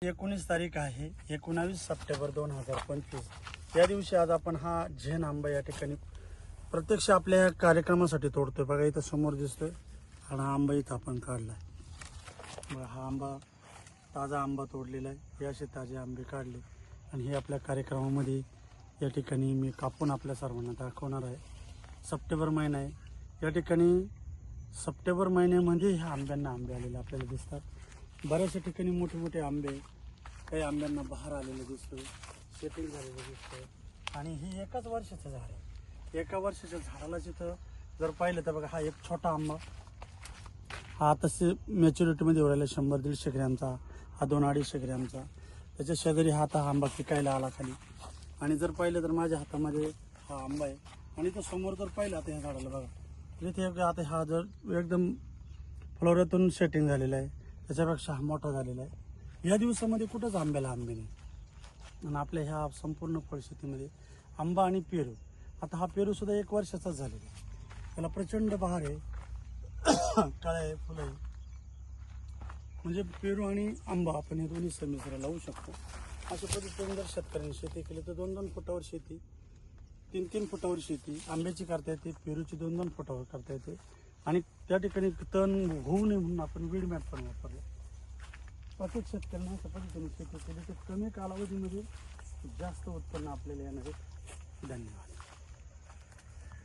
19 तारीख आहे, 19 सप्टेंबर 2025. या दिवशी आज आपण हा झेन आंबा या ठिकाणी प्रत्यक्ष आपल्या कार्यक्रमासाठी तोडतोय. बघा इथं समोर दिसतोय आणि हा आंबा इथं आपण काढलाय. बघा हा आंबा ताजा आंबा तोडलेला आहे. हे असे ताजे आंबे काढले आणि हे आपल्या कार्यक्रमामध्ये या ठिकाणी मी कापून आपल्या सर्वांना दाखवणार आहे. सप्टेंबर महिना आहे, या ठिकाणी सप्टेंबर महिन्यामध्ये ह्या आंब्यांना आंबे आलेले आपल्याला दिसतात. बऱ्याचशा ठिकाणी मोठे मोठे आंबे, काही आंब्यांना बहार आलेलं दिसतं, सेटिंग झालेलं दिसतं. आणि ही एकाच वर्षाचं झाड आहे. एका वर्षाच्या झाडाला जिथं जर पाहिलं तर बघा हा एक छोटा आंबा, हा तसे मॅच्युरिटीमध्ये उरायला 100-150 ग्रॅमचा, हा 200-250 ग्रॅमचा. त्याच्या शेजारी हा आता आंबा पिकायला आला खाली. आणि जर पाहिलं तर माझ्या हातामध्ये हा आंबा आहे. आणि तो समोर जर पाहिलं आता ह्या झाडाला बघा, इथे आता हा जर एकदम फ्लोऱ्यातून सेटिंग झालेला आहे, त्याच्यापेक्षा हा मोठा झालेला आहे. या दिवसामध्ये कुठंच आंब्याला आंबे नाही. आणि आपल्या ह्या संपूर्ण परिस्थितीमध्ये आंबा आणि पेरू, आता हा पेरूसुद्धा 1 वर्षाचाच झालेला आहे. त्याला प्रचंड बहार आहे, कळ्या आहे, फुलं आहे. म्हणजे पेरू आणि आंबा आपण हे दोन्ही संमिश्र लावू शकतो. अशा पद्धतीने जर शेतकऱ्यांनी शेती केली तर 2-2 फुटावर शेती, 3-3 फुटावर शेती आंब्याची करता येते, पेरूची 2-2 फुटावर करता येते. आणि त्या ठिकाणी तण होऊ नये म्हणून आपण वीड मॅट पण वापरलं. प्रत्येक शेतकऱ्यांना अशा पद्धतीने शेती केली तर कमी कालावधीमध्ये जास्त उत्पन्न आपल्याला येणार आहे. धन्यवाद.